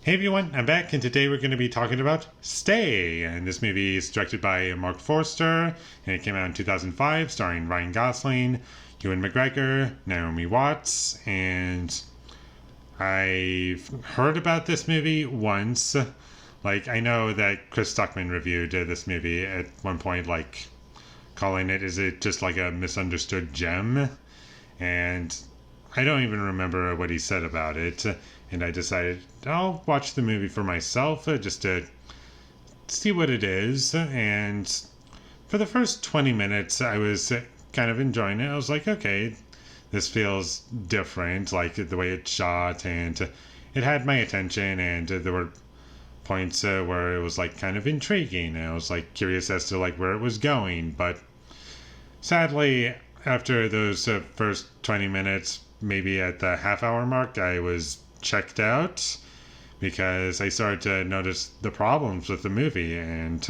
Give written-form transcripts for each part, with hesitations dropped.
Hey everyone, I'm back, and today we're going to be talking about Stay. And this movie is directed by Mark Forster, and it came out in 2005, starring Ryan Gosling, Ewan McGregor, Naomi Watts, and I've heard about this movie once. Like, I know that Chris Stuckman reviewed this movie at one point, like, calling it, is it just like a misunderstood gem? And I don't even remember what he said about it. And I decided I'll watch the movie for myself just to see what it is. And for the first 20 minutes, I was kind of enjoying it. I was like, okay, this feels different, like the way it's shot, and it had my attention. And there were points where it was like kind of intriguing. And I was like curious as to like where it was going. But sadly, after those first 20 minutes, maybe at the half-hour mark, I was checked out because I started to notice the problems with the movie. And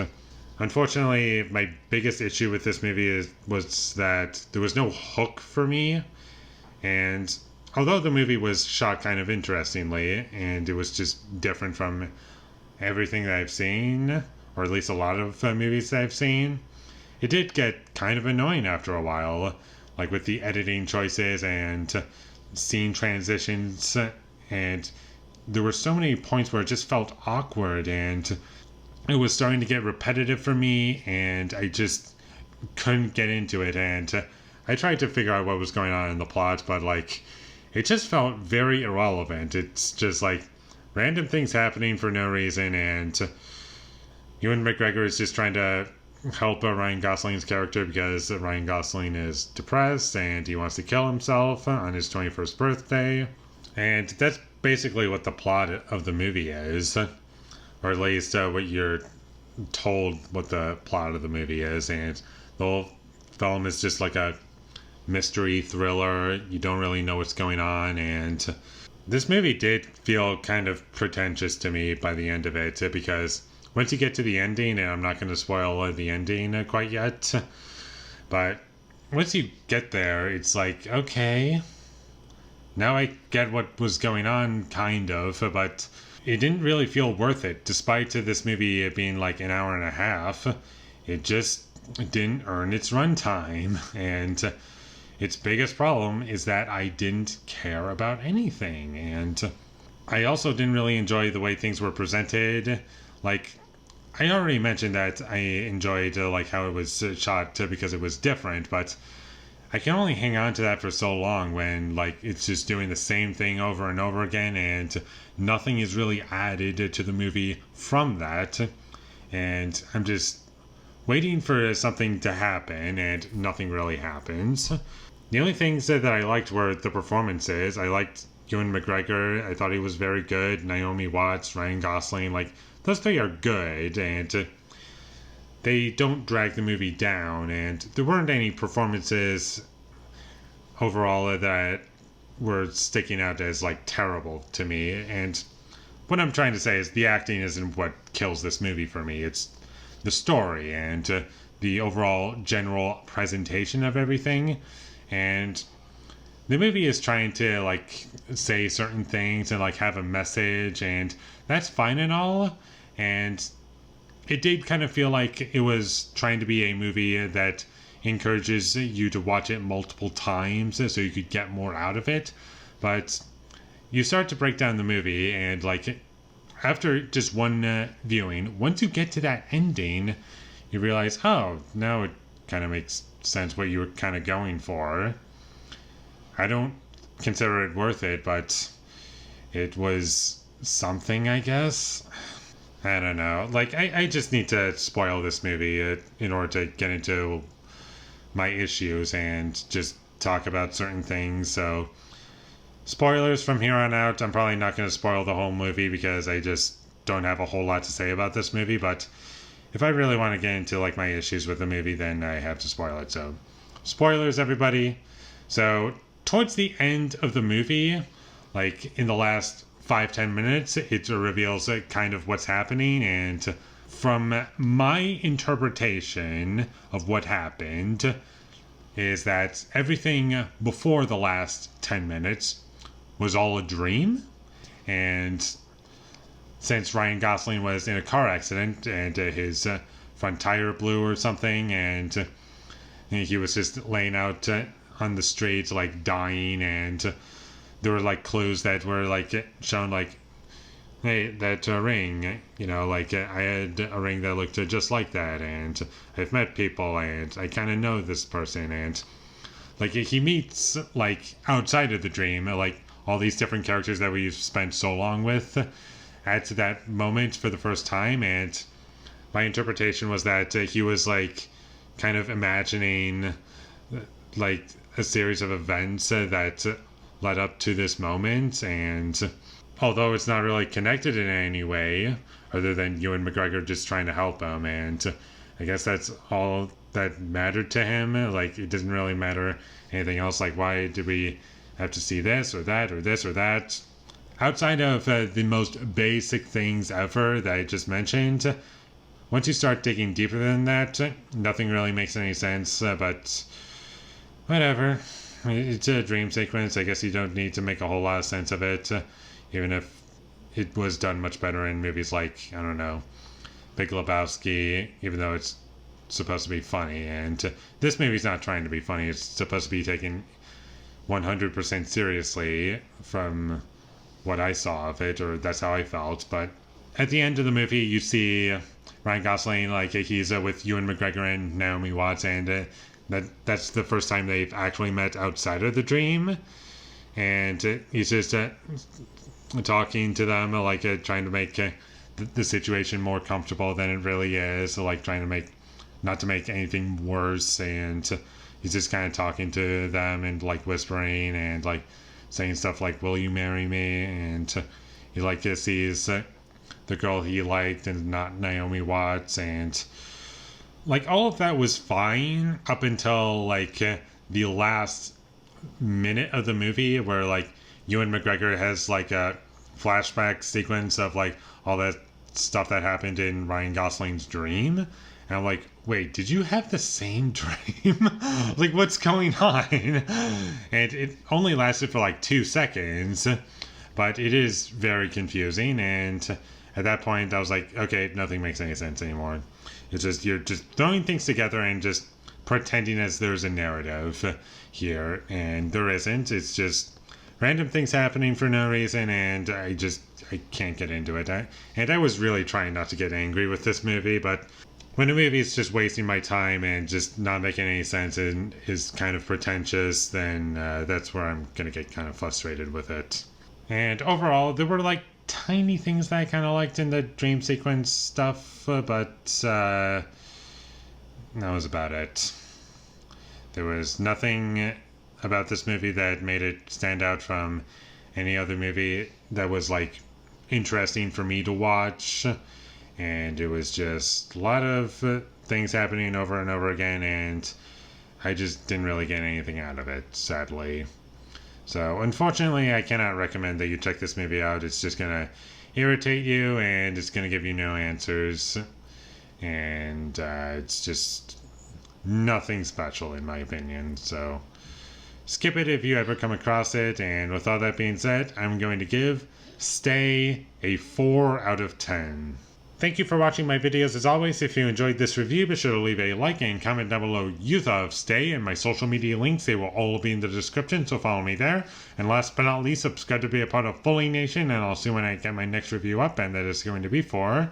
unfortunately, my biggest issue with this movie was that there was no hook for me. And although the movie was shot kind of interestingly, and it was just different from everything that I've seen, or at least a lot of movies that I've seen, it did get kind of annoying after a while, like with the editing choices and scene transitions. And there were so many points where it just felt awkward, and it was starting to get repetitive for me, and I just couldn't get into it. And I tried to figure out what was going on in the plot, but like it just felt very irrelevant. It's just like random things happening for no reason, and Ewan McGregor is just trying to help Ryan Gosling's character because Ryan Gosling is depressed and he wants to kill himself on his 21st birthday. And that's basically what the plot of the movie is, or at least what you're told what the plot of the movie is. And the whole film is just like a mystery thriller. You don't really know what's going on. And this movie did feel kind of pretentious to me by the end of it, because once you get to the ending, and I'm not going to spoil the ending quite yet, but once you get there, it's like, okay, now I get what was going on, kind of, but it didn't really feel worth it. Despite this movie being like an hour and a half, it just didn't earn its runtime. And its biggest problem is that I didn't care about anything. And I also didn't really enjoy the way things were presented. Like, I already mentioned that I enjoyed like how it was shot because it was different, but I can only hang on to that for so long when like it's just doing the same thing over and over again, and nothing is really added to the movie from that. And I'm just waiting for something to happen, and nothing really happens. The only things that I liked were the performances. I liked Ewan McGregor. I thought he was very good. Naomi Watts, Ryan Gosling, like those three are good, and they don't drag the movie down. And there weren't any performances overall that were sticking out as like terrible to me. And what I'm trying to say is the acting isn't what kills this movie for me. It's the story and the overall general presentation of everything. And the movie is trying to like say certain things and like have a message, and that's fine and all. And it did kind of feel like it was trying to be a movie that encourages you to watch it multiple times so you could get more out of it. But you start to break down the movie, and like after just one viewing, once you get to that ending, you realize, oh, now it kind of makes sense what you were kind of going for. I don't consider it worth it, but it was something, I guess. I don't know. Like, I just need to spoil this movie in order to get into my issues and just talk about certain things. So, spoilers from here on out. I'm probably not going to spoil the whole movie because I just don't have a whole lot to say about this movie. But if I really want to get into, like, my issues with the movie, then I have to spoil it. So, spoilers, everybody. So, towards the end of the movie, like, in the last 5-10 minutes, it reveals kind of what's happening. And from my interpretation of what happened is that everything before the last 10 minutes was all a dream, and since Ryan Gosling was in a car accident and his front tire blew or something, and he was just laying out on the street like dying, and there were like clues that were like shown like, hey, that ring, like I had a ring that looked just like that, and I've met people, and I kind of know this person, and like he meets like outside of the dream, like all these different characters that we've spent so long with at that moment for the first time, and my interpretation was that he was like kind of imagining like a series of events that led up to this moment, and although it's not really connected in any way other than Ewan McGregor just trying to help him, and I guess that's all that mattered to him. Like, it doesn't really matter anything else, like why did we have to see this or that or this or that outside of the most basic things ever that I just mentioned. Once you start digging deeper than that, nothing really makes any sense, but whatever. It's a dream sequence. I guess you don't need to make a whole lot of sense of it, even if it was done much better in movies like, I don't know, Big Lebowski, even though it's supposed to be funny. And this movie's not trying to be funny. It's supposed to be taken 100% seriously from what I saw of it, or that's how I felt. But at the end of the movie, you see Ryan Gosling, like he's with Ewan McGregor and Naomi Watts, and that's the first time they've actually met outside of the dream, and he's just talking to them, like trying to make the situation more comfortable than it really is, like trying to make not to make anything worse, and he's just kind of talking to them and like whispering and like saying stuff like, will you marry me? And he like sees the girl he liked and not Naomi Watts, and like all of that was fine up until like the last minute of the movie, where like Ewan McGregor has like a flashback sequence of like all that stuff that happened in Ryan Gosling's dream, and I'm like, wait, did you have the same dream? Like, what's going on? And it only lasted for like 2 seconds, but it is very confusing, and at that point I was like, okay, nothing makes any sense anymore. It's just, you're just throwing things together and just pretending as there's a narrative here, and there isn't. It's just random things happening for no reason, and I can't get into it. I was really trying not to get angry with this movie, but when a movie is just wasting my time and just not making any sense and is kind of pretentious, then that's where I'm going to get kind of frustrated with it. And overall, there were like tiny things that I kind of liked in the dream sequence stuff, but that was about it. There was nothing about this movie that made it stand out from any other movie that was like interesting for me to watch, and it was just a lot of things happening over and over again, and I just didn't really get anything out of it, sadly. So unfortunately, I cannot recommend that you check this movie out. It's just gonna irritate you, and it's gonna give you no answers, and it's just nothing special in my opinion. So skip it if you ever come across it. And with all that being said, I'm going to give Stay a 4 out of 10. Thank you for watching my videos. As always, if you enjoyed this review, be sure to leave a like and comment down below you thought of Stay, and my social media links, they will all be in the description, so follow me there. And last but not least, subscribe to be a part of Foley Nation, and I'll see when I get my next review up, and that is going to be for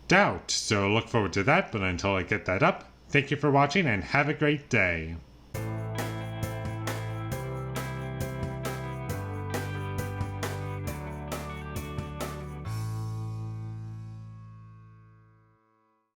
Doubt. So look forward to that, but until I get that up, thank you for watching and have a great day.